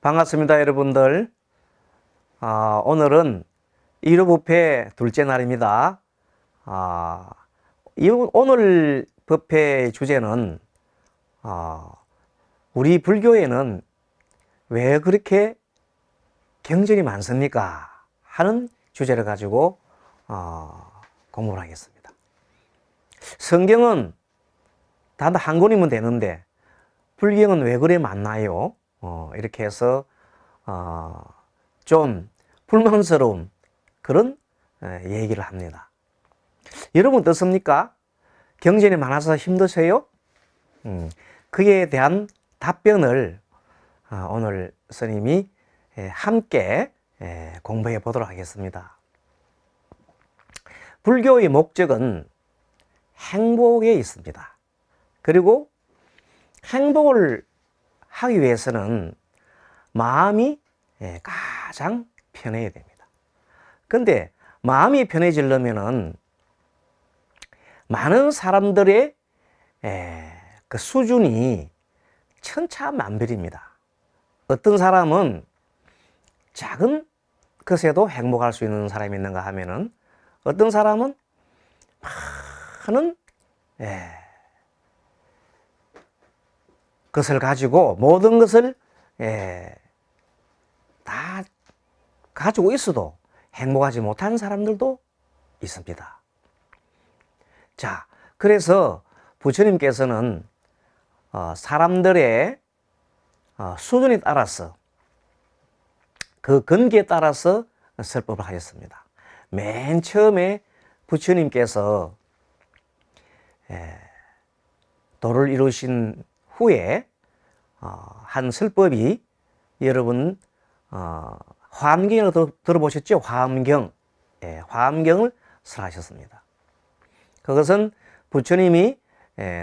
반갑습니다, 여러분들. 오늘은 1호 부패 둘째 날입니다. 오늘 부패의 주제는 우리 불교에는 왜 그렇게 경전이 많습니까? 하는 주제를 가지고 공부를 하겠습니다. 성경은 단 한 권이면 되는데 불경은 왜 그래 많나요? 이렇게 해서 좀 불만스러운 그런 얘기를 합니다. 여러분 어떻습니까? 경전이 많아서 힘드세요? 그에 대한 답변을 오늘 스님이 함께 공부해 보도록 하겠습니다. 불교의 목적은 행복에 있습니다. 그리고 행복을 하기 위해서는 마음이 가장 편해야 됩니다. 근데 마음이 편해지려면은 많은 사람들의 그 수준이 천차만별입니다. 어떤 사람은 작은 것에도 행복할 수 있는 사람이 있는가 하면은 어떤 사람은 많은 것을 가지고 모든 것을 다 가지고 있어도 행복하지 못한 사람들도 있습니다. 자, 그래서 부처님께서는 사람들의 수준에 따라서 그 근기에 따라서 설법을 하셨습니다. 맨 처음에 부처님께서 도를 이루신 후에 한 설법이 여러분 화엄경을 들어보셨죠? 화엄경. 화엄경을 설하셨습니다. 그것은 부처님이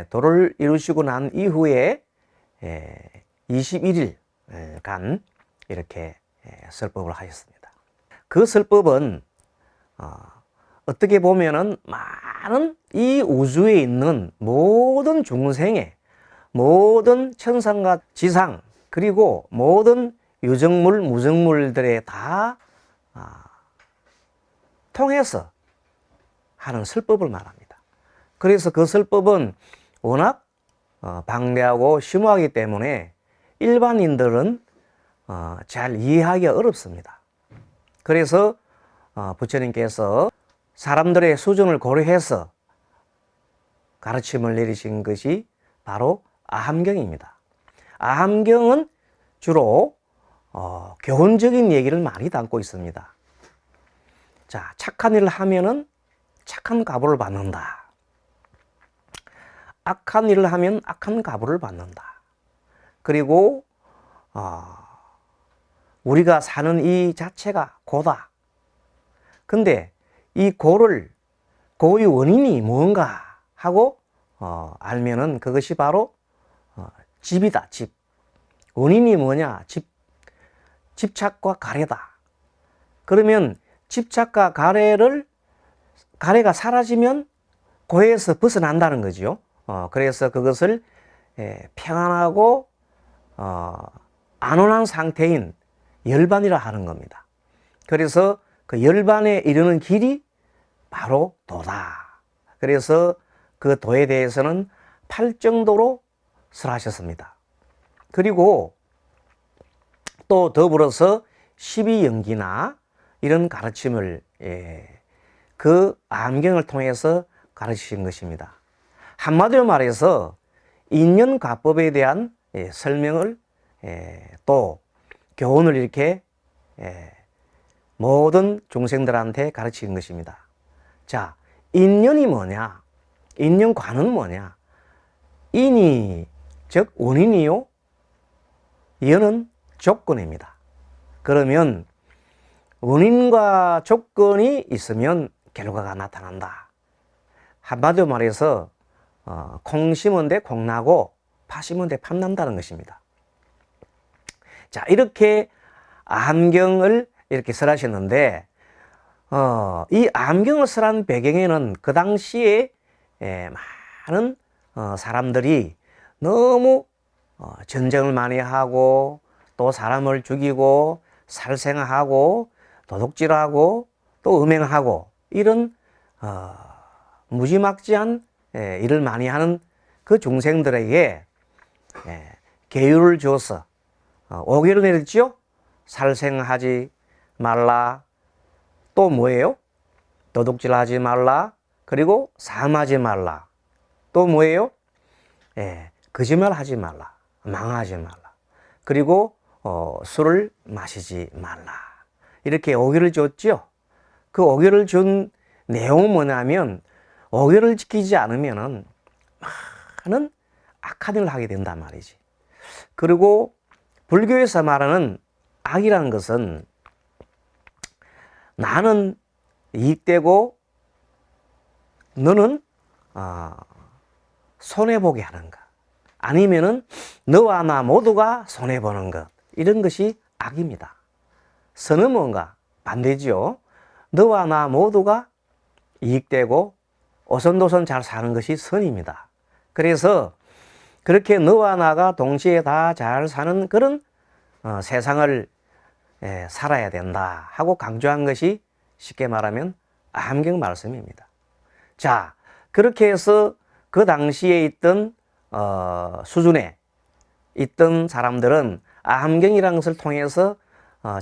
도를 이루시고 난 이후에 21일간 이렇게 설법을 하셨습니다. 그 설법은 어떻게 보면은 많은 이 우주에 있는 모든 중생의 모든 천상과 지상 그리고 모든 유정물, 무정물들에 다 통해서 하는 설법을 말합니다. 그래서 그 설법은 워낙 방대하고 심오하기 때문에 일반인들은 잘 이해하기가 어렵습니다. 그래서 부처님께서 사람들의 수준을 고려해서 가르침을 내리신 것이 바로 아함경입니다. 아함경은 주로 교훈적인 얘기를 많이 담고 있습니다. 자, 착한 일을 하면은 착한 가보를 받는다. 악한 일을 하면 악한 가보를 받는다. 그리고 우리가 사는 이 자체가 고다. 근데 이 고의 원인이 뭔가 하고 알면은 그것이 바로 집이다, 집. 원인이 뭐냐? 집착과 가래다. 그러면 집착과 가래가 사라지면 고에서 벗어난다는 거죠. 그래서 그것을 평안하고 안온한 상태인 열반이라 하는 겁니다. 그래서 그 열반에 이르는 길이 바로 도다. 그래서 그 도에 대해서는 8정도로 설하셨습니다. 그리고 또 더불어서 12연기나 이런 가르침을 그 암경을 통해서 가르치신 것입니다. 한마디로 말해서 인연가법에 대한 설명을 또 교훈을 이렇게 모든 중생들한테 가르치는 것입니다. 자, 인연이 뭐냐? 인연관은 뭐냐? 인이 즉 원인이요, 연은 조건입니다. 그러면 원인과 조건이 있으면 결과가 나타난다. 한마디로 말해서 콩 심은 데 콩 나고 파 심은 데 팥 난다는 것입니다. 자, 이렇게 암경을 이렇게 설하셨는데 이 암경을 설한 배경에는 그 당시에 많은 사람들이 너무 전쟁을 많이 하고 또 사람을 죽이고 살생하고 도둑질하고 또 음행하고 이런 무지막지한 일을 많이 하는 그 중생들에게 계율을 주어서 5계를 내렸지요. 살생하지 말라. 또 뭐예요? 도둑질하지 말라. 그리고 사함하지 말라. 또 뭐예요? 거짓말하지 말라. 망하지 말라. 그리고 술을 마시지 말라. 이렇게 5계를 줬죠. 그 5계를 준 내용은 뭐냐면 5계를 지키지 않으면은 많은 악한 일을 하게 된단 말이지. 그리고 불교에서 말하는 악이라는 것은 나는 이익되고 너는 손해보게 하는 것, 아니면은 너와 나 모두가 손해보는 것, 이런 것이 악입니다. 선은 뭔가 반대지요. 너와 나 모두가 이익되고 오손도손 잘 사는 것이 선입니다. 그래서 그렇게 너와 나가 동시에 다 잘 사는 그런 세상을 살아야 된다 하고 강조한 것이 쉽게 말하면 암경 말씀입니다. 자, 그렇게 해서 그 당시에 있던 수준에 있던 사람들은 암경이라는 것을 통해서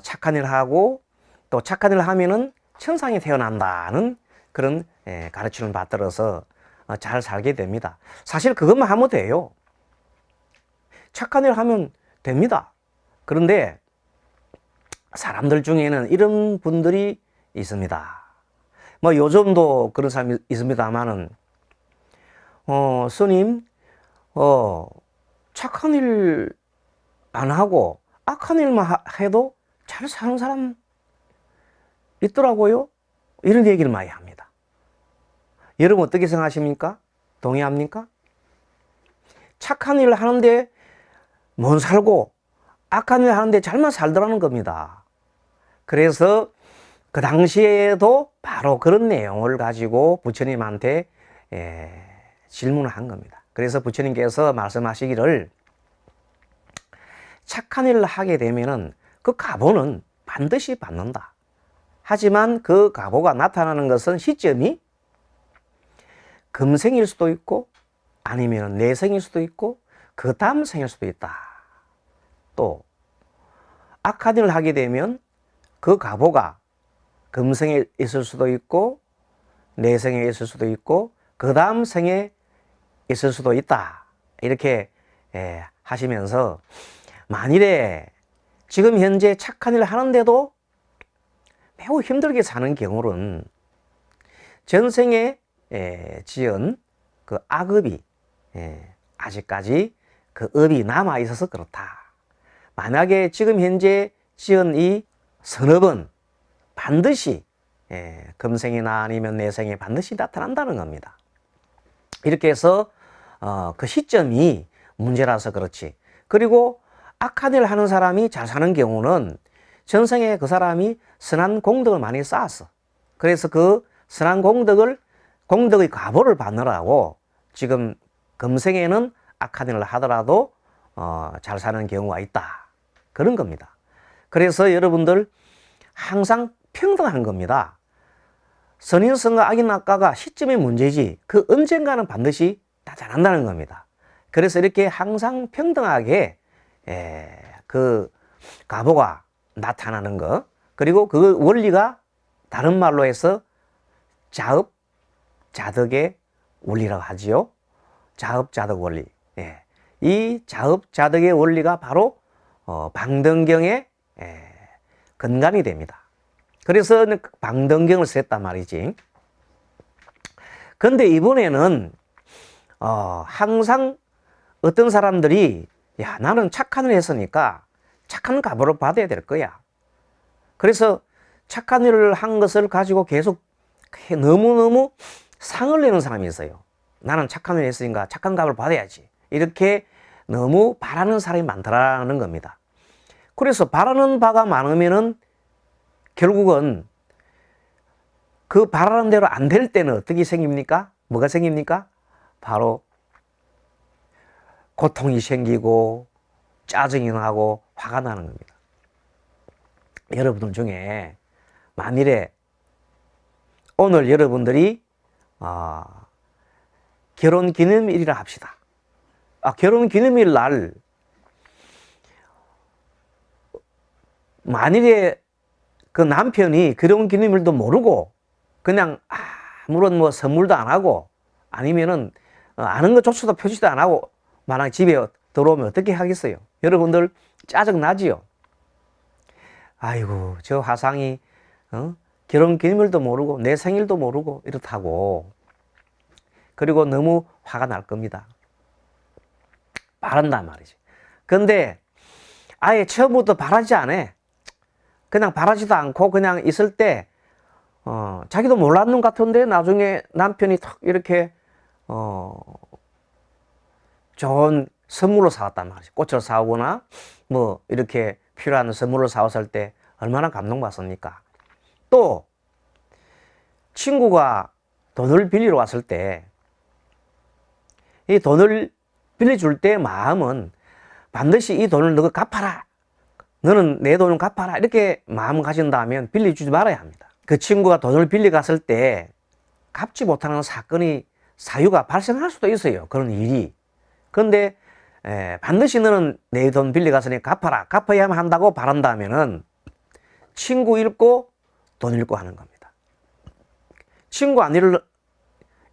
착한 일을 하고 또 착한 일을 하면은 천상에 태어난다는 그런 가르침을 받들어서 잘 살게 됩니다. 사실 그것만 하면 돼요. 착한 일을 하면 됩니다. 그런데 사람들 중에는 이런 분들이 있습니다. 뭐 요즘도 그런 사람이 있습니다만은 스님 착한 일 안 하고 악한 일만 해도 잘 사는 사람 있더라고요. 이런 얘기를 많이 합니다. 여러분 어떻게 생각하십니까? 동의합니까? 착한 일을 하는데 못 살고 악한 일을 하는데 잘만 살더라는 겁니다. 그래서 그 당시에도 바로 그런 내용을 가지고 부처님한테 질문을 한 겁니다. 그래서 부처님께서 말씀하시기를 착한 일을 하게 되면은 그 가보는 반드시 받는다. 하지만 그 가보가 나타나는 것은 시점이 금생일 수도 있고 아니면 내생일 수도 있고 그 다음 생일 수도 있다. 또 악한 일을 하게 되면 그 가보가 금생에 있을 수도 있고 내생에 있을 수도 있고 그 다음 생에 있을 수도 있다. 이렇게 하시면서 만일에 지금 현재 착한 일을 하는데도 매우 힘들게 사는 경우는 전생에 지은 그 악업이 아직까지 그 업이 남아 있어서 그렇다. 만약에 지금 현재 지은 이 선업은 반드시 금생이나 아니면 내생에 반드시 나타난다는 겁니다. 이렇게 해서 그 시점이 문제라서 그렇지. 그리고 악한 일을 하는 사람이 잘 사는 경우는 전생에 그 사람이 선한 공덕을 많이 쌓았어. 그래서 그 선한 공덕의 가보를 받느라고 지금 금생에는 악한 일을 하더라도 잘 사는 경우가 있다. 그런 겁니다. 그래서 여러분들 항상 평등한 겁니다. 선인성과 악인악과가 시점의 문제지 그 언젠가는 반드시 나타난다는 겁니다. 그래서 이렇게 항상 평등하게 그 가보가 나타나는 것, 그리고 그 원리가 다른 말로 해서 자업, 자덕의 원리라고 하지요. 자업, 자덕 원리. 이 자업, 자덕의 원리가 바로 방등경의 근간이 됩니다. 그래서 방등경을 썼단 말이지. 근데 이번에는 항상 어떤 사람들이 야, 나는 착한 일을 했으니까 착한 값으로 받아야 될 거야. 그래서 착한 일을 한 것을 가지고 계속 너무너무 상을 내는 사람이 있어요. 나는 착한 일을 했으니까 착한 값을 받아야지. 이렇게 너무 바라는 사람이 많더라는 겁니다. 그래서 바라는 바가 많으면은 결국은 그 바라는 대로 안 될 때는 어떻게 생깁니까? 뭐가 생깁니까? 바로 고통이 생기고 짜증이 나고 화가 나는 겁니다. 여러분들 중에 만일에 오늘 여러분들이 결혼 기념일이라 합시다. 결혼 기념일 날 만일에 그 남편이 결혼 기념일도 모르고 그냥 아무런 뭐 선물도 안 하고 아니면은 아는 것조차도 표시도 안 하고 만약 집에 들어오면 어떻게 하겠어요? 여러분들 짜증 나지요? 아이고 저 화상이 결혼 기념일도 모르고 내 생일도 모르고 이렇다고. 그리고 너무 화가 날 겁니다. 바란단 말이지. 근데 아예 처음부터 바라지 않아. 그냥 바라지도 않고 그냥 있을 때 자기도 몰랐는 것 같은데 나중에 남편이 탁 이렇게 좋은 선물로 사왔단 말이지. 꽃을 사오거나 뭐 이렇게 필요한 선물로 사왔을 때 얼마나 감동받습니까? 또 친구가 돈을 빌리러 왔을 때 이 돈을 빌려줄 때 마음은 반드시 이 돈을 너가 갚아라. 너는 내 돈을 갚아라. 이렇게 마음을 가진다면 빌려주지 말아야 합니다. 그 친구가 돈을 빌려갔을 때 갚지 못하는 사유가 발생할 수도 있어요. 그런 일이. 그런데 반드시 너는 내 돈 빌려갔으니 갚아라. 갚아야만 한다고 바란다면은 친구 잃고 돈 잃고 하는 겁니다. 친구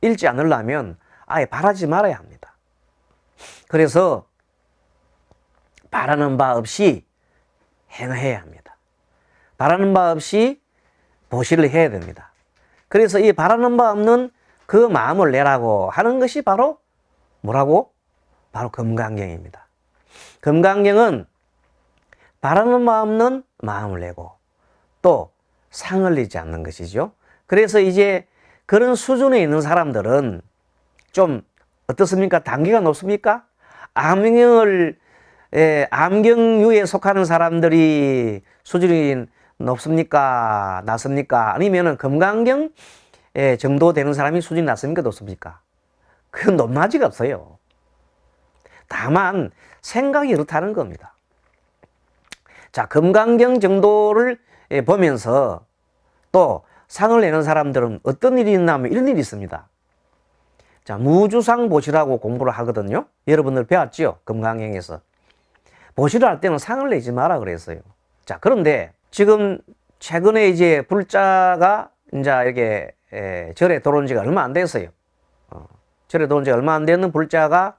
잃지 않으려면 아예 바라지 말아야 합니다. 그래서 바라는 바 없이 행해야 합니다. 바라는 바 없이 보시를 해야 됩니다. 그래서 이 바라는 바 없는 그 마음을 내라고 하는 것이 바로 뭐라고? 바로 금강경입니다. 금강경은 바라는 바 없는 마음을 내고 또 상을 내지 않는 것이죠. 그래서 이제 그런 수준에 있는 사람들은 좀 어떻습니까? 단계가 높습니까? 암경류에 속하는 사람들이 수준이 높습니까? 낮습니까? 아니면은 금강경 정도 되는 사람이 수준이 낮습니까? 높습니까? 그건 높낮이가 없어요. 다만 생각이 그렇다는 겁니다. 자, 금강경 정도를 보면서 또 상을 내는 사람들은 어떤 일이 있냐면 이런 일이 있습니다. 자, 무주상 보시라고 공부를 하거든요. 여러분들 배웠죠? 금강경에서. 보시를 할 때는 상을 내지 마라 그랬어요. 자, 그런데 지금 최근에 이제 불자가 이제 이렇게 절에 들어온 지가 얼마 안 됐어요. 절에 들어온 지가 얼마 안 되는 불자가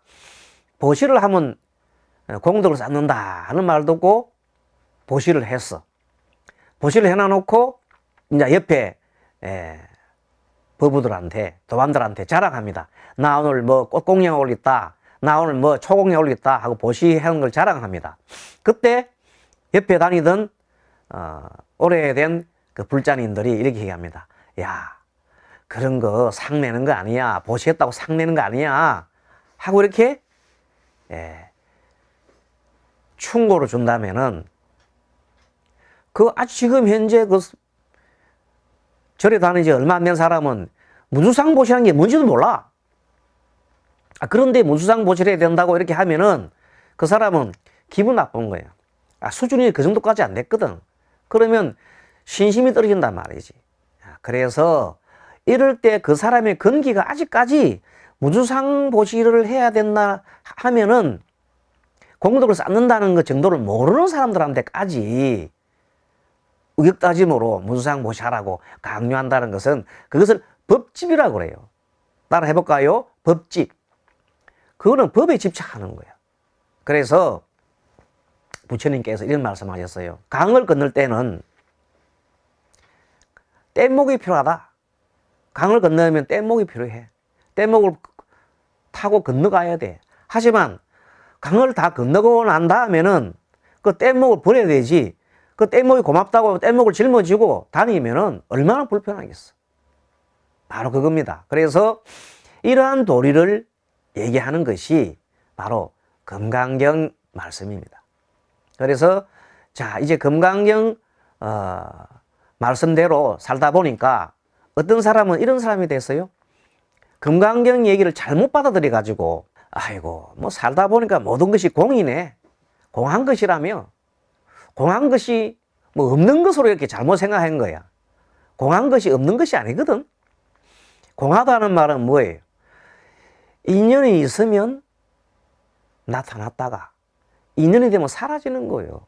보시를 하면 공덕을 쌓는다 하는 말 듣고 보시를 했어. 보시를 해놔놓고 이제 옆에 부부들한테 도반들한테 자랑합니다. 나 오늘 뭐 꽃공양 올렸다. 나 오늘 뭐 초공양 올렸다 하고 보시하는 걸 자랑합니다. 그때 옆에 다니던 오래된 그 불자님들이 이렇게 얘기합니다. 야, 그런 거 상 내는 거 아니야. 보시했다고 상 내는 거 아니야. 하고 이렇게 충고를 준다면은 지금 현재 절에 다니지 얼마 안 된 사람은 무주상 보시라는 게 뭔지도 몰라. 그런데 무주상 보시를 해야 된다고 이렇게 하면은 그 사람은 기분 나쁜 거예요. 수준이 그 정도까지 안 됐거든. 그러면 신심이 떨어진단 말이지. 그래서 이럴 때 그 사람의 근기가 아직까지 무주상 보시를 해야 된다 하면은 공덕을 쌓는다는 것 정도를 모르는 사람들한테까지 의욕다짐으로 무주상 보시하라고 강요한다는 것은 그것을 법집이라고 그래요. 따라 해볼까요? 법집. 그거는 법에 집착하는 거예요. 그래서 부처님께서 이런 말씀하셨어요. 강을 건널 때는 뗏목이 필요하다. 강을 건너면 뗏목이 필요해. 뗏목을 타고 건너가야 돼. 하지만 강을 다 건너고 난 다음에는 그 뗏목을 버려야 되지. 그 뗏목이 고맙다고 뗏목을 짊어지고 다니면은 얼마나 불편하겠어. 바로 그겁니다. 그래서 이러한 도리를 얘기하는 것이 바로 금강경 말씀입니다. 그래서 자, 이제 금강경 말씀대로 살다 보니까 어떤 사람은 이런 사람이 됐어요. 금강경 얘기를 잘못 받아들여 가지고 아이고 뭐 살다 보니까 모든 것이 공이네. 공한 것이라며 공한 것이 뭐 없는 것으로 이렇게 잘못 생각한 거야. 공한 것이 없는 것이 아니거든. 공하다는 말은 뭐예요? 인연이 있으면 나타났다가 인연이 되면 사라지는 거예요.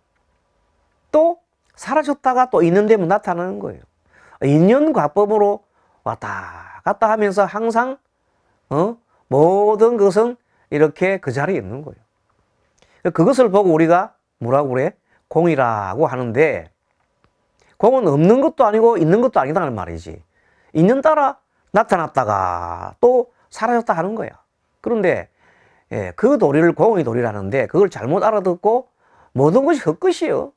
또 사라졌다가 또 인연 되면 나타나는 거예요. 인연과법으로 왔다 갔다 하면서 항상 모든 것은 이렇게 그 자리에 있는 거예요. 그것을 보고 우리가 뭐라고 그래? 공이라고 하는데, 공은 없는 것도 아니고 있는 것도 아니다는 말이지. 인연 따라 나타났다가 또 사라졌다 하는 거야. 그런데 그 도리를 공의 도리라는데, 그걸 잘못 알아듣고 모든 것이 헛것이요,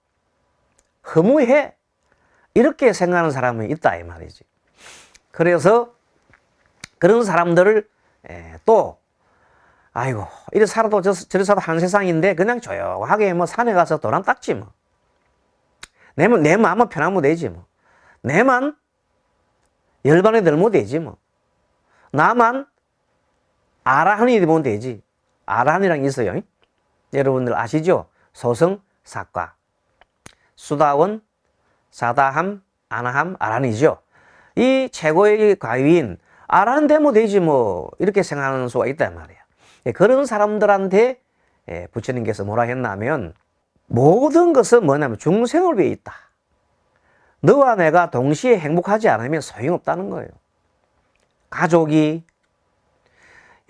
허무해, 이렇게 생각하는 사람이 있다 이 말이지. 그래서 그런 사람들을 또 아이고 이래 살아도 저래 살아도 한 세상인데 그냥 조용하게 뭐 산에 가서 도랑 닦지 뭐. 내 마음만 편하면 되지 뭐. 내만 열반에 들면 되지 뭐. 나만 아라한이 되면 되지. 아라한이란 게 있어요. 여러분들 아시죠? 소성, 사과, 수다원, 사다함, 아나함, 아란이죠. 이 최고의 과위인 아란 되면 되지 뭐, 이렇게 생각하는 수가 있단 말이야. 그런 사람들한테 부처님께서 뭐라 했냐면, 모든 것은 뭐냐면 중생을 위해 있다. 너와 내가 동시에 행복하지 않으면 소용없다는 거예요. 가족이,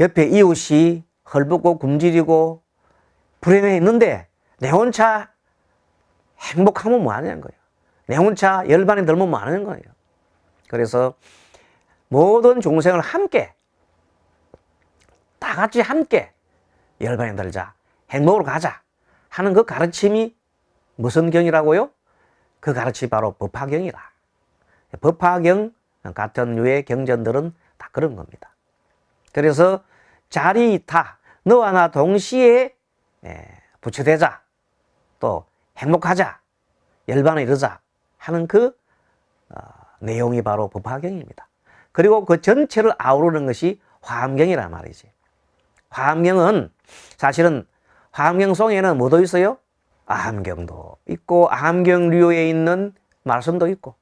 옆에 이웃이 헐벗고 굶주리고 불행해 있는데 내 혼자 행복하면 뭐 하냐는 거예요. 내 혼자 열반에 들면 뭐 하는 거예요. 그래서 모든 중생을 함께, 다 같이 함께 열반에 들자, 행복으로 가자 하는 그 가르침이 무슨 경이라고요? 그 가르침이 바로 법화경이라. 법화경 같은 류의 경전들은 다 그런 겁니다. 그래서 자리타, 너와 나 동시에 부처되자, 또 행복하자, 열반에 이르자 하는 그 내용이 바로 법화경입니다. 그리고 그 전체를 아우르는 것이 화엄경이란 말이지. 화엄경은 사실은 화엄경송에는 뭐도 있어요? 아함경도 있고, 아함경류에 있는 말씀도 있고,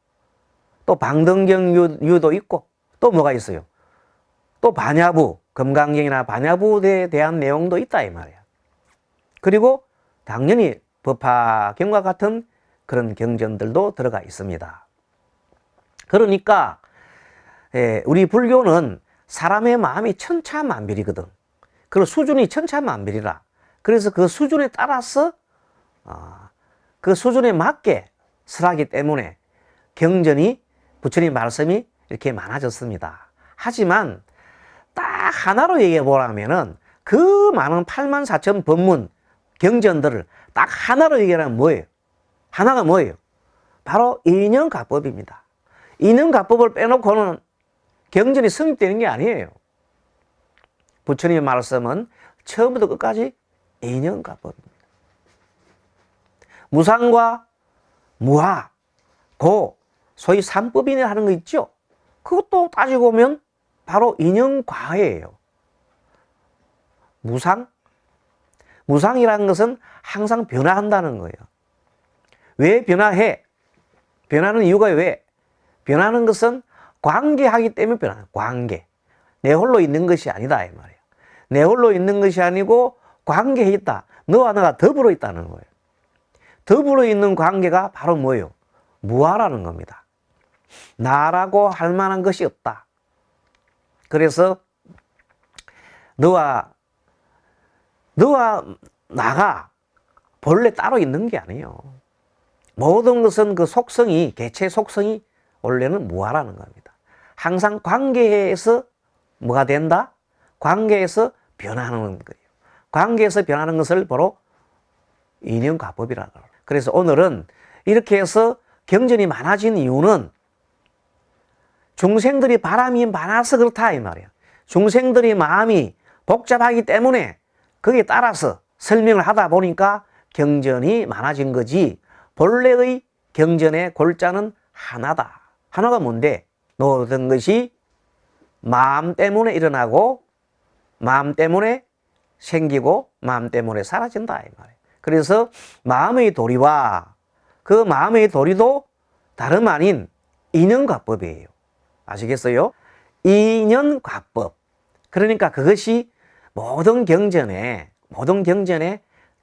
또 방등경류도 있고, 또 뭐가 있어요? 또 반야부, 금강경이나 반야부에 대한 내용도 있다 이 말이야. 그리고 당연히 법화경과 같은 그런 경전들도 들어가 있습니다. 그러니까 우리 불교는 사람의 마음이 천차만별이거든. 그 수준이 천차만별이라. 그래서 그 수준에 따라서 그 수준에 맞게 설하기 때문에 경전이, 부처님 말씀이 이렇게 많아졌습니다. 하지만 딱 하나로 얘기해 보라면은 그 많은 84,000 법문 경전들을 딱 하나로 얘기하면 뭐예요? 하나가 뭐예요? 바로 인연가법입니다. 인연가법을 빼놓고는 경전이 성립되는 게 아니에요. 부처님의 말씀은 처음부터 끝까지 인연가법입니다. 무상과 무하, 고, 소위 삼법인이라 하는 거 있죠? 그것도 따지고 보면 바로 인연과예요. 무상? 무상이라는 것은 항상 변화한다는 거예요. 왜 변화해? 변하는 이유가 왜? 변하는 것은 관계하기 때문에 변하는 거예요. 관계. 내 홀로 있는 것이 아니다 이 말이에요. 내 홀로 있는 것이 아니고 관계에 있다. 너와 나가 더불어 있다는 거예요. 더불어 있는 관계가 바로 뭐예요? 무아라는 겁니다. 나라고 할 만한 것이 없다. 그래서 너와 나가 본래 따로 있는 게 아니에요. 모든 것은 그 속성이, 개체 속성이 원래는 무아라는 겁니다. 항상 관계에서 뭐가 된다? 관계에서 변하는 거예요. 관계에서 변하는 것을 바로 인연가법이라고 해요. 그래서 오늘은 이렇게 해서 경전이 많아진 이유는 중생들이 바람이 많아서 그렇다 이 말이에요. 중생들이 마음이 복잡하기 때문에 거기에 따라서 설명을 하다 보니까 경전이 많아진 거지, 본래의 경전의 골자는 하나다. 하나가 뭔데? 모든 것이 마음 때문에 일어나고 마음 때문에 생기고 마음 때문에 사라진다 이 말이에요. 그래서 마음의 도리와 그 마음의 도리도 다름 아닌 인연과법이에요. 아시겠어요? 인연과법. 그러니까 그것이 모든 경전에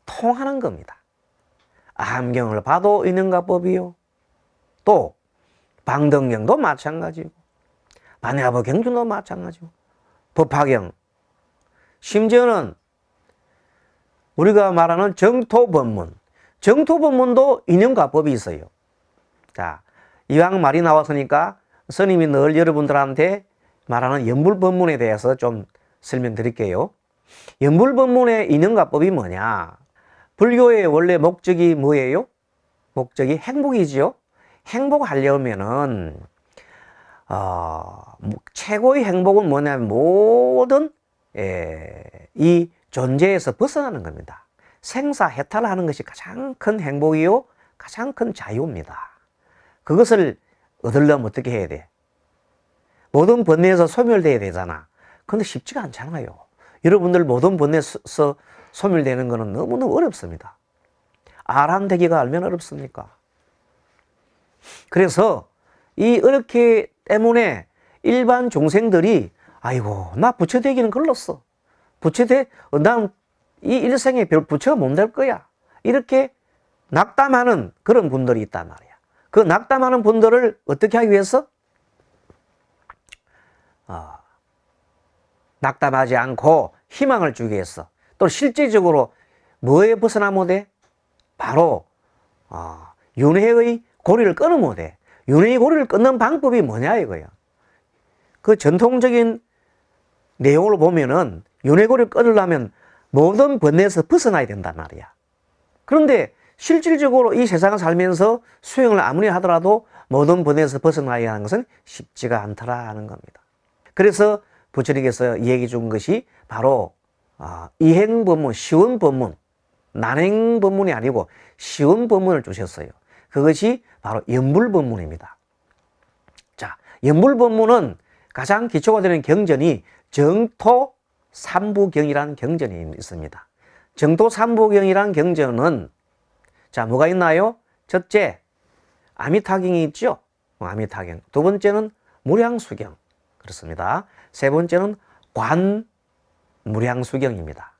통하는 겁니다. 암경을 봐도 인연과법이요. 또 방등경도 마찬가지고, 반야법경전도 마찬가지고, 법화경, 심지어는 우리가 말하는 정토법문도 인연과법이 있어요. 자, 이왕 말이 나왔으니까 스님이 늘 여러분들한테 말하는 연불법문에 대해서 좀 설명드릴게요. 연불법문의 인연과법이 뭐냐? 불교의 원래 목적이 뭐예요? 목적이 행복이지요. 행복하려면은 최고의 행복은 뭐냐면 모든 이 존재에서 벗어나는 겁니다. 생사해탈하는 것이 가장 큰 행복이요, 가장 큰 자유입니다. 그것을 얻으려면 어떻게 해야 돼? 모든 번뇌에서 소멸돼야 되잖아. 근데 쉽지가 않잖아요. 여러분들 모든 번뇌에서 소멸되는 것은 너무너무 어렵습니다. 아람되기가 얼마나 어렵습니까? 그래서 이 어렵기 때문에 일반 중생들이 아이고 나 부처되기는 걸렀어. 난 이 일생에 별 부처가 못 될 거야. 이렇게 낙담하는 그런 분들이 있단 말이야. 그 낙담하는 분들을 어떻게 하기 위해서? 낙담하지 않고 희망을 주기 위해서. 또 실제적으로 뭐에 벗어나면 돼? 바로 윤회의 고리를 끊으면 돼. 윤회의 고리를 끊는 방법이 뭐냐 이거야. 그 전통적인 내용을 보면은 윤회의 고리를 끊으려면 모든 번뇌에서 벗어나야 된단 말이야. 그런데 실질적으로 이 세상을 살면서 수행을 아무리 하더라도 모든 번뇌에서 벗어나야 하는 것은 쉽지가 않더라 하는 겁니다. 그래서 부처님께서 얘기해 준 것이 바로 이행법문, 쉬운 법문, 난행법문이 아니고 쉬운 법문을 주셨어요. 그것이 바로 연불법문입니다. 자, 연불법문은 가장 기초가 되는 경전이 정토 삼부경이라는 경전이 있습니다. 정토 삼부경이라는 경전은 자, 뭐가 있나요? 첫째, 아미타경이 있죠. 아미타경. 두 번째는 무량수경. 그렇습니다. 세 번째는 관무량수경입니다.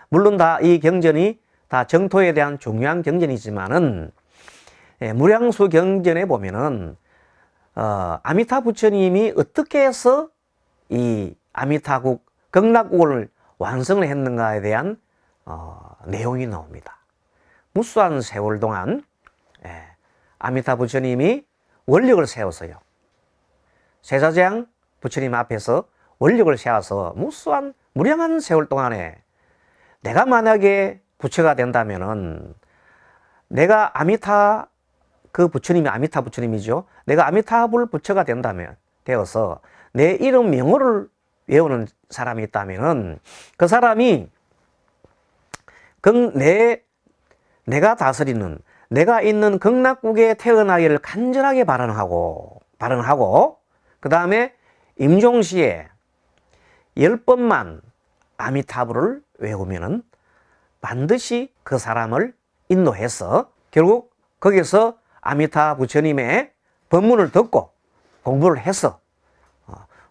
물론 다 이 경전이 다 정토에 대한 중요한 경전이지만은 무량수 경전에 보면은 아미타 부처님이 어떻게 해서 이 아미타국 극락국을 완성을 했는가에 대한 내용이 나옵니다. 무수한 세월 동안 아미타 부처님이 원력을 세웠어요. 세자재앙 부처님 앞에서 원력을 세워서 무량한 세월 동안에 내가 만약에 부처가 된다면은 내가 그 부처님이 아미타 부처님이죠. 내가 아미타불 부처가 되어서 내 이름 명호를 외우는 사람이 있다면은 그 사람이 내가 다스리는 내가 있는 극락국에 태어나기를 간절하게 발언하고 그 다음에 임종시에 10번만 아미타불을 외우면은 반드시 그 사람을 인도해서 결국 거기서 아미타 부처님의 법문을 듣고 공부를 해서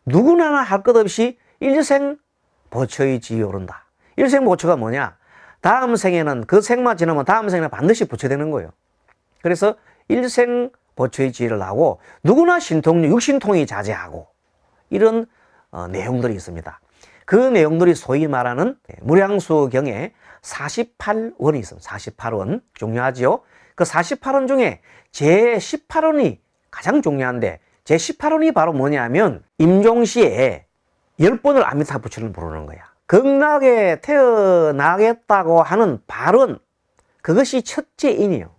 누구나 할 것 없이 일생 보처의 지위에 오른다. 일생 보처가 뭐냐? 다음 생에는 그 생만 지나면 다음 생에는 반드시 부처되는 거예요. 그래서 일생 보처의 지위를 하고 누구나 육신통이 자제하고 이런 내용들이 있습니다. 그 내용들이 소위 말하는 무량수경에 48원이 있습니다. 48원 중요하지요. 그 48원 중에 제18원이 가장 중요한데 제18원이 바로 뭐냐면 임종시에 10번을 아미타 부처를 부르는 거야. 극락에 태어나겠다고 하는 발언, 그것이 첫째 인이요.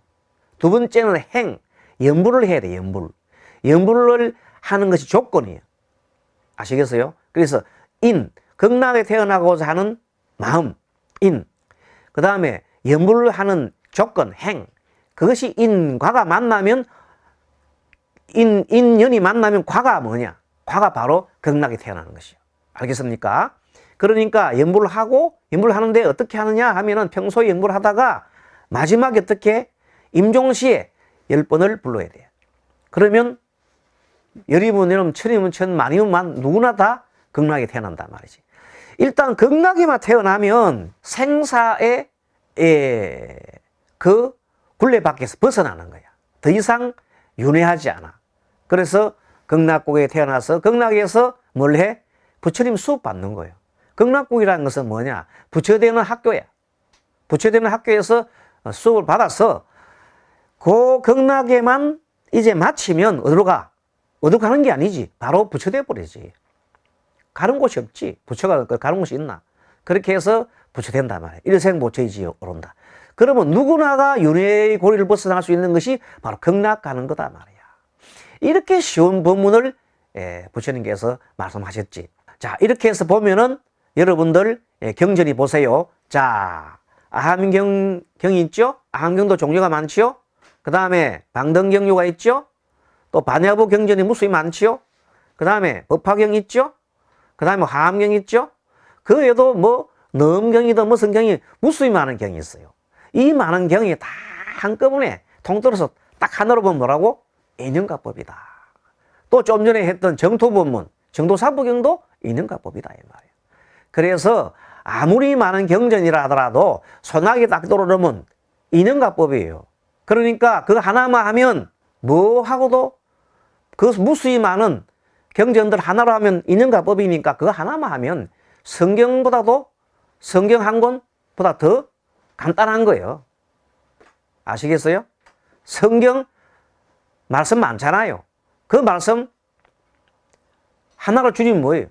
두 번째는 행, 연불을 해야 돼. 연불을 하는 것이 조건이에요. 아시겠어요? 그래서 인, 극락에 태어나고자 하는 마음, 인. 그 다음에 연불을 하는 조건, 행. 그것이 인과가 만나면 인연이 만나면 과가 뭐냐? 과가 바로 극락에 태어나는 것이요. 알겠습니까? 그러니까 연불을 하는데 어떻게 하느냐 하면은 평소에 연불을 하다가 마지막에 어떻게 임종시에 10번을 불러야 돼요. 그러면 열이면 열, 천이면 천, 만이면 만, 누구나 다 극락에 태어난단 말이지. 일단 극락에만 태어나면 생사의 그 굴레 밖에서 벗어나는 거야. 더 이상 윤회하지 않아. 그래서 극락국에 태어나서 극락에서 뭘 해? 부처님 수업 받는 거예요. 극락국이라는 것은 뭐냐? 부처되는 학교야. 부처되는 학교에서 수업을 받아서 그 극락에만 이제 마치면 어디로 가? 어디로 가는 게 아니지. 바로 부처돼 버리지. 가는 곳이 없지. 부처가 가는 곳이 있나? 그렇게 해서 부처된단 말이야. 일생부처이지 오른다. 그러면 누구나가 윤회의 고리를 벗어날 수 있는 것이 바로 극락 가는 거다 말이야. 이렇게 쉬운 법문을 부처님께서 말씀하셨지. 자, 이렇게 해서 보면은 여러분들 경전이 보세요. 자, 아함경이 있죠? 아함경도 종류가 많지요? 그 다음에 방등경류가 있죠? 또 반야부 경전이 무수히 많지요? 그 다음에 법화경 있죠? 그 다음에 화엄경 있죠? 그 외에도 뭐 너음경이든 무슨 경이 무수히 많은 경이 있어요. 이 많은 경이 다 한꺼번에 통틀어서 딱 하나로 보면 뭐라고? 인연가법이다. 또 좀 전에 했던 정토법문, 정도사부경도 인연가법이다 이 말이에요. 그래서 아무리 많은 경전이라 하더라도 소나기 딱 떨어오면 인연가법이에요. 그러니까 그 하나만 하면 뭐 하고도 그 무수히 많은 경전들 하나로 하면 인연가법이니까 그거 하나만 하면 성경보다도 성경 한 권보다 더 간단한 거예요. 아시겠어요? 성경 말씀 많잖아요. 그 말씀 하나로 줄이면 뭐예요?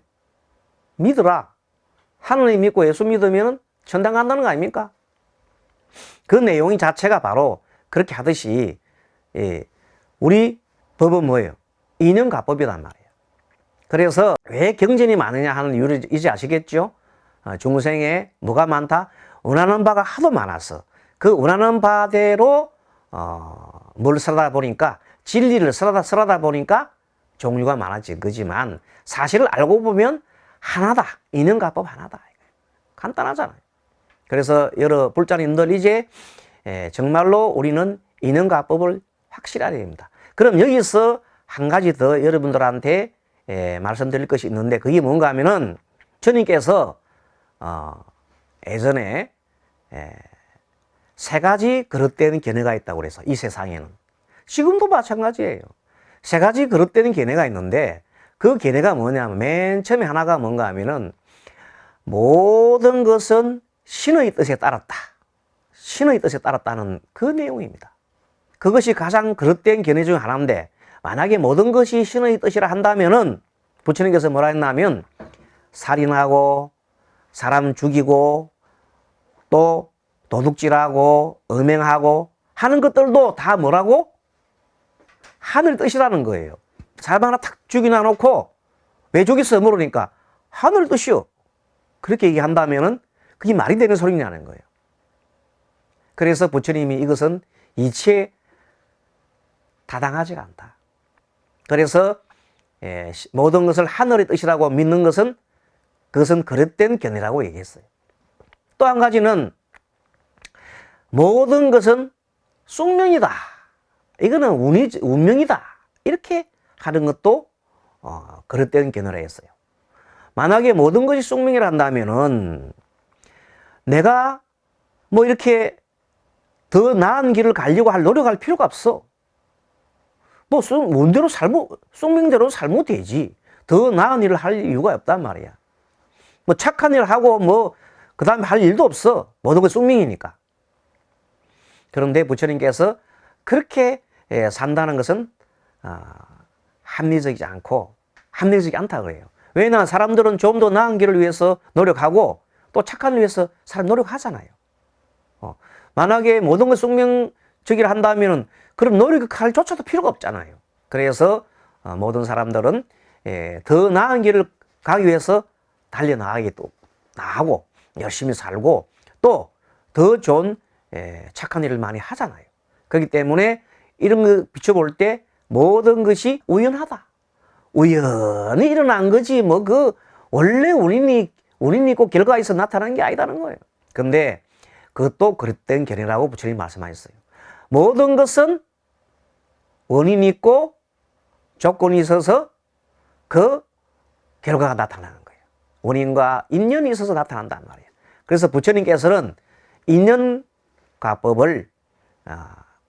믿으라. 하나님 믿고 예수 믿으면 천당 간다는 거 아닙니까? 그 내용이 자체가 바로 그렇게 하듯이 우리 법은 뭐예요? 인연가법이란 말이에요. 그래서 왜 경전이 많으냐 하는 이유를 이제 아시겠죠? 중생에 뭐가 많다? 원하는 바가 하도 많아서 그 원하는 바대로 뭘 쓰다 보니까 진리를 쓰다 보니까 종류가 많아진 거지만 사실을 알고 보면 하나다. 인연가법 하나다. 간단하잖아요. 그래서 여러 불자님들 이제 정말로 우리는 인연가법을 확실하게 됩니다. 그럼 여기서 한 가지 더 여러분들한테 말씀드릴 것이 있는데 그게 뭔가 하면은 주님께서 예전에 세 가지 그릇된 견해가 있다고 그래서 이 세상에는 지금도 마찬가지예요. 세 가지 그릇된 견해가 있는데 그 견해가 뭐냐면 맨 처음에 하나가 뭔가 하면은 모든 것은 신의 뜻에 따랐다. 신의 뜻에 따랐다는 그 내용입니다. 그것이 가장 그릇된 견해 중 하나인데 만약에 모든 것이 신의 뜻이라 한다면은 부처님께서 뭐라 했냐면 살인하고 사람 죽이고 또 도둑질하고 음행하고 하는 것들도 다 뭐라고? 하늘 뜻이라는 거예요. 사람 하나 탁 죽이나 놓고 왜 죽였어? 물으니까 하늘 뜻이요. 그렇게 얘기한다면은 그게 말이 되는 소리냐는 거예요. 그래서 부처님이 이것은 이치에 타당하지가 않다. 그래서 모든 것을 하늘의 뜻이라고 믿는 것은 그것은 그릇된 견해라고 얘기했어요. 또 한 가지는 모든 것은宿命이다. 이거는 운명이다. 이렇게 하는 것도 그릇된 견해라 했어요. 만약에 모든 것이宿命이라 한다면은 내가 뭐 이렇게 더 나은 길을 가려고 노력할 필요가 없어. 뭐 원대로宿命대로 살면 되지. 더 나은 일을 할 이유가 없단 말이야. 뭐 착한 일 하고 뭐 그 다음에 할 일도 없어. 모든 건 숙명이니까. 그런데 부처님께서 그렇게 산다는 것은 합리적이지 않고 합리적이지 않다고 그래요. 왜냐하면 사람들은 좀 더 나은 길을 위해서 노력하고 또 착한 일을 위해서 사람 노력하잖아요. 만약에 모든 걸 숙명적이라 한다면은 그럼 노력할 조차도 필요가 없잖아요. 그래서 모든 사람들은 더 나은 길을 가기 위해서 달려나가기 또 나가고 열심히 살고 또 더 좋은 착한 일을 많이 하잖아요. 그렇기 때문에 이런 거 비춰볼 때 모든 것이 우연하다. 우연히 일어난 거지 뭐 그 원래 운이 있고 결과가 있어 나타나는 게 아니다는 거예요. 근데 그것도 그릇된 견해라고 부처님이 말씀하셨어요. 모든 것은 원인이 있고 조건이 있어서 그 결과가 나타나는 거예요. 원인과 인연이 있어서 나타난단 말이에요. 그래서 부처님께서는 인연과법을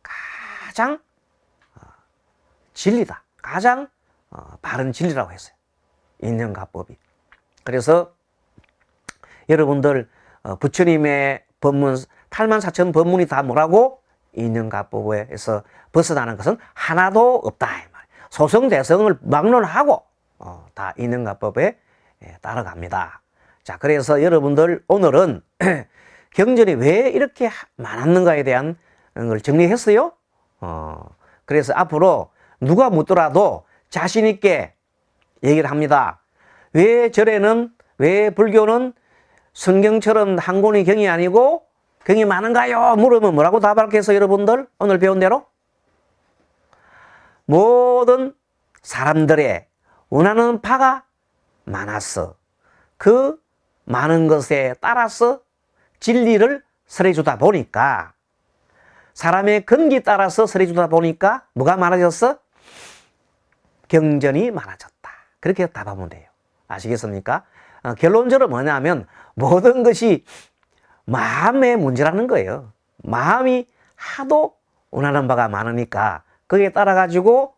가장 진리다. 가장 바른 진리라고 했어요. 인연과법이. 그래서 여러분들 부처님의 법문, 8만4천 법문이 다 뭐라고? 인연과법에서 벗어나는 것은 하나도 없다. 소성대성을 막론하고 다 인연과법에 따라갑니다. 자, 그래서 여러분들 오늘은 경전이 왜 이렇게 많았는가에 대한 걸 정리했어요. 그래서 앞으로 누가 묻더라도 자신 있게 얘기를 합니다. 왜 절에는, 왜 불교는 성경처럼 한 권의 경이 아니고 경이 많은가요? 물으면 뭐라고 답할겠어요, 여러분들? 오늘 배운 대로? 모든 사람들의 원하는 바가 많았어. 그 많은 것에 따라서 진리를 설해주다 보니까, 사람의 근기에 따라서 설해주다 보니까 뭐가 많아졌어? 경전이 많아졌다. 그렇게 답하면 돼요. 아시겠습니까? 결론적으로 뭐냐면 모든 것이 마음의 문제라는 거예요. 마음이 하도 원하는 바가 많으니까 거기에 따라 가지고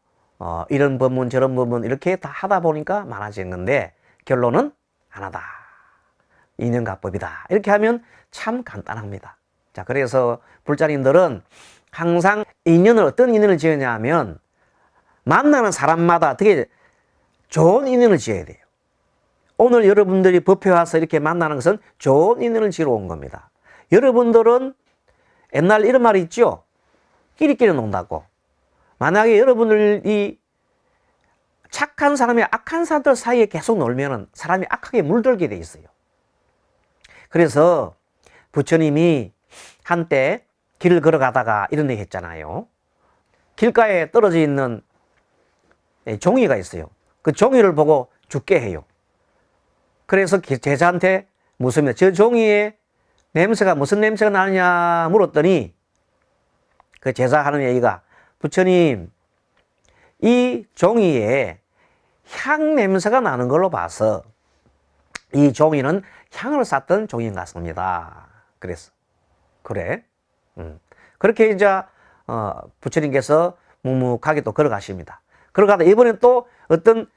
이런 법문 저런 법문 이렇게 다 하다 보니까 많아지는 건데, 결론은 하나다. 인연과법이다. 이렇게 하면 참 간단합니다. 자, 그래서 불자님들은 항상 인연을, 어떤 인연을 지으냐 하면 만나는 사람마다 되게 좋은 인연을 지어야 돼요. 오늘 여러분들이 법회 와서 이렇게 만나는 것은 좋은 인연을 지으러 온 겁니다. 여러분들은 옛날 이런 말이 있죠. 끼리끼리 논다고. 만약에 여러분들이 착한 사람이 악한 사람들 사이에 계속 놀면 사람이 악하게 물들게 돼 있어요. 그래서 부처님이 한때 길을 걸어가다가 이런 얘기 했잖아요. 길가에 떨어져 있는 종이가 있어요. 그 종이를 보고 죽게 해요. 그래서 제자한테 묻습니다. 저 종이에 냄새가 무슨 냄새가 나느냐 물었더니 그 제자 하는 얘기가, 부처님, 이 종이에 향 냄새가 나는 걸로 봐서 이 종이는 향을 쌌던 종인 것 같습니다. 그래서 그래. 그렇게 이제 부처님께서 묵묵하게 또 걸어가십니다. 걸어가다 이번엔 또 어떤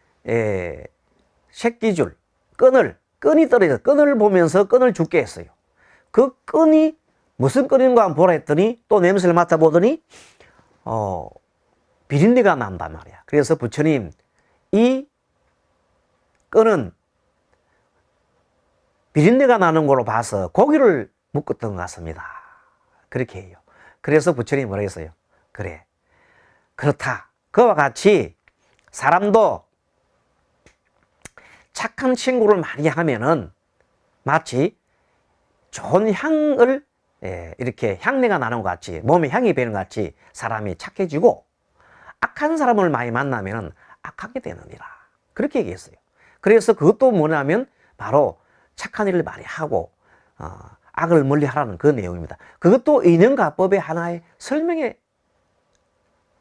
새끼줄, 끈이 떨어져 끈을 보면서 끈을 죽게 했어요. 그 끈이 무슨 끈인가 한번 보라 했더니 또 냄새를 맡아보더니 비린내가 난단 말이야. 그래서 부처님, 이 끈은 비린내가 나는 걸로 봐서 고기를 묶었던 것 같습니다. 그렇게 해요. 그래서 부처님이 뭐라 했어요? 그래, 그렇다. 그와 같이 사람도 착한 친구를 많이 하면은 마치 좋은 향을 이렇게 향내가 나는 것 같이, 몸에 향이 배는 것 같이 사람이 착해지고, 악한 사람을 많이 만나면 악하게 되느니라. 그렇게 얘기했어요. 그래서 그것도 뭐냐면 바로 착한 일을 많이 하고 악을 멀리 하라는 그 내용입니다. 그것도 인연과법의 하나의 설명에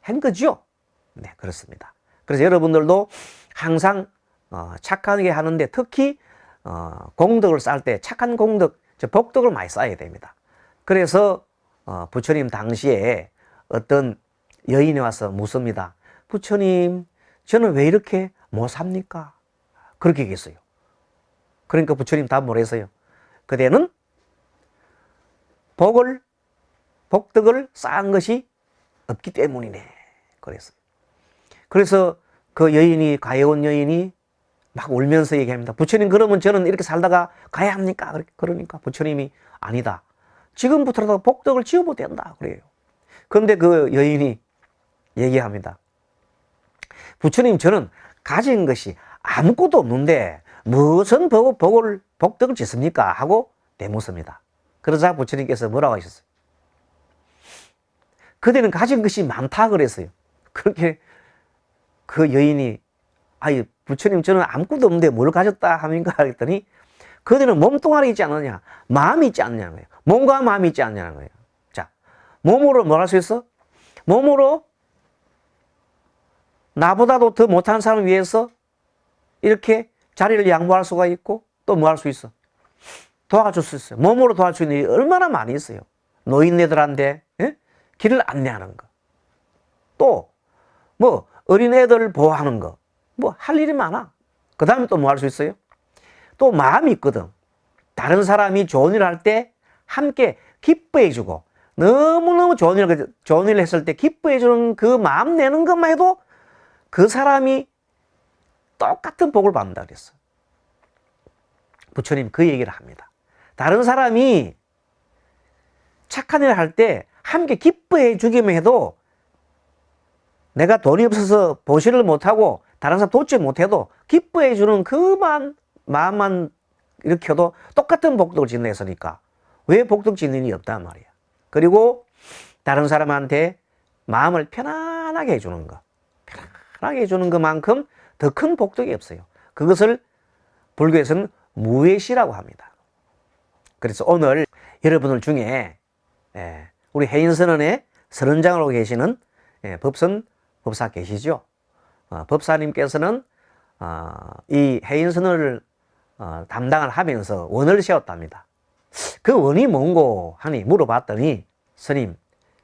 한 거죠. 네, 그렇습니다. 그래서 여러분들도 항상 착하게 하는데 특히 공덕을 쌓을 때 착한 공덕, 복덕을 많이 쌓아야 됩니다. 그래서 부처님 당시에 어떤 여인이 와서 묻습니다. 부처님, 저는 왜 이렇게 못 삽니까? 그렇게 얘기했어요. 그러니까 부처님 답 뭐라 했어요? 그대는 복덕을 쌓은 것이 없기 때문이네. 그랬어요. 그래서 그 여인이, 가해온 여인이 막 울면서 얘기합니다. 부처님, 그러면 저는 이렇게 살다가 가야 합니까? 그러니까 부처님이 아니다. 지금부터라도 복덕을 지어도 된다. 그래요. 그런데 그 여인이 얘기합니다. 부처님, 저는 가진 것이 아무것도 없는데 무슨 복덕을 짓습니까? 하고 대묻습니다. 그러자 부처님께서 뭐라고 하셨어요? 그대는 가진 것이 많다 그랬어요. 그렇게 그 여인이, 아니 부처님, 저는 아무것도 없는데 뭘 가졌다 합니까? 그랬더니 그대는 몸뚱아리 있지 않느냐, 마음이 있지 않느냐는 거예요. 몸과 마음이 있지 않느냐는 거예요. 자, 몸으로 뭘 할 수 있어? 몸으로 나보다도 더 못하는 사람을 위해서 이렇게 자리를 양보할 수가 있고 또 뭐 할 수 있어? 도와줄 수 있어요. 몸으로 도와줄 수 있는 일이 얼마나 많이 있어요. 노인네들한테 길을 안내하는 거. 또 뭐 어린애들 보호하는 거. 뭐 할 일이 많아. 그 다음에 또 뭐 할 수 있어요? 또 마음이 있거든. 다른 사람이 좋은 일을 할 때 함께 기뻐해 주고 너무너무 좋은 일을 했을 때 기뻐해 주는 그 마음 내는 것만 해도 그 사람이 똑같은 복을 받는다 그랬어. 부처님 그 얘기를 합니다. 다른 사람이 착한 일을 할 때 함께 기뻐해 주기만 해도 내가 돈이 없어서 보시를 못하고 다른 사람 돕지 못해도 기뻐해 주는 그만 마음만 일으켜도 똑같은 복덕을 짓냈으니까 왜 복덕 짓는 일이 없단 말이야. 그리고 다른 사람한테 마음을 편안하게 해주는 거, 편안하게 해주는 것만큼 더 큰 복덕이 없어요. 그것을 불교에서는 무외시라고 합니다. 그래서 오늘 여러분들 중에 우리 해인선언의 선언장으로 계시는 법선 법사 계시죠? 법사님께서는 이 해인선언을 담당을 하면서 원을 세웠답니다. 그 원이 뭔고 하니 물어봤더니 스님,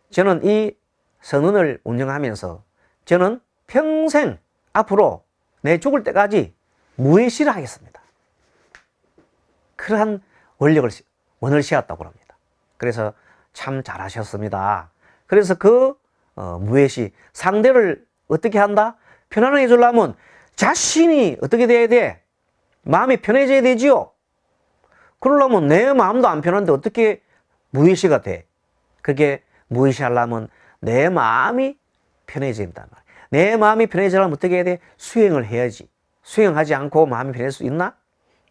저는 이 선언을 운영하면서 저는 평생 앞으로 내 죽을 때까지 무외시를 하겠습니다. 그러한 원을 세웠다고 합니다. 그래서 참 잘하셨습니다. 그래서 그 무외시 상대를 어떻게 한다? 편안하게 해주려면 자신이 어떻게 돼야 돼? 마음이 편해져야 되지요. 그러려면 내 마음도 안 편한데 어떻게 무의시가 돼? 그게 무의시하려면 내 마음이 편해진단 말이야. 내 마음이 편해지려면 어떻게 해야 돼? 수행을 해야지. 수행하지 않고 마음이 편해질 수 있나?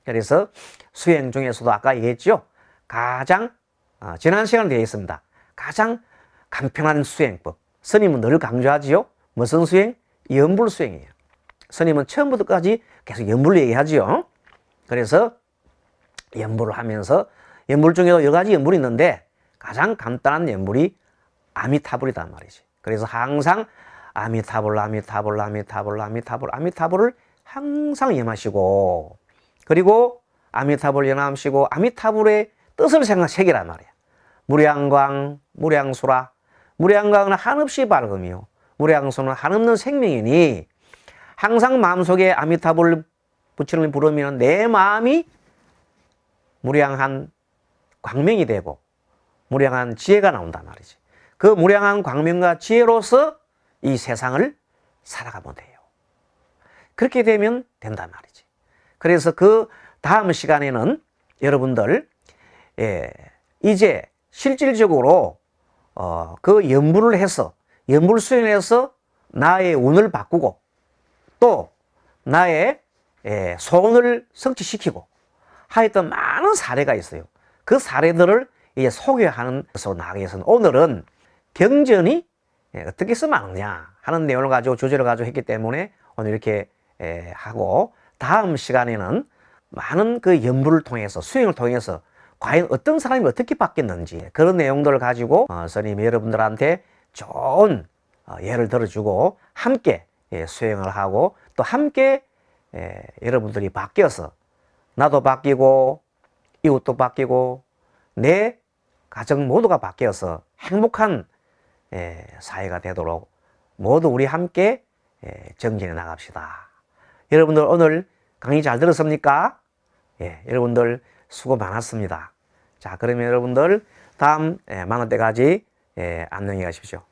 그래서 수행 중에서도 아까 얘기했죠. 가장 지난 시간에 되어 있습니다. 가장 간편한 수행법. 스님은 늘 강조하지요. 무슨 수행? 염불 수행이에요. 스님은 처음부터까지 계속 염불 얘기하지요. 그래서 염불을 하면서 염불 중에도 여러 가지 염불이 있는데 가장 간단한 염불이 아미타불이단 말이지. 그래서 항상 아미타불, 아미타불, 아미타불, 아미타불, 아미타불을 항상 염하시고 그리고 아미타불 염하시고 아미타불의 뜻을 새기란 말이야. 무량광, 무량수라. 무량광은 한없이 밝음이요. 무량수는 한없는 생명이니 항상 마음속에 아미타불 부처님을 부르면 내 마음이 무량한 광명이 되고 무량한 지혜가 나온단 말이지. 그 무량한 광명과 지혜로서 이 세상을 살아가면 돼요. 그렇게 되면 된단 말이지. 그래서 그 다음 시간에는 여러분들 이제 실질적으로 그 염불을 해서 염불 수행해서 나의 운을 바꾸고 또 나의 소원을 성취시키고 하였던 많은 사례가 있어요. 그 사례들을 이제 소개하는 것으로 나가겠습니다. 오늘은 경전이 어떻게 쓰면 하느냐 하는 내용을 가지고 주제를 가지고 했기 때문에 오늘 이렇게 하고 다음 시간에는 많은 그 연불을 통해서 수행을 통해서 과연 어떤 사람이 어떻게 바뀌었는지 그런 내용들을 가지고 스님이 여러분들한테 좋은 예를 들어주고 함께 수행을 하고 또 함께 여러분들이 바뀌어서 나도 바뀌고 이웃도 바뀌고 내 가정 모두가 바뀌어서 행복한 사회가 되도록 모두 우리 함께 정진해 나갑시다. 여러분들 오늘 강의 잘 들었습니까? 여러분들 수고 많았습니다. 자, 그러면 여러분들 다음 만날 때까지 안녕히 가십시오.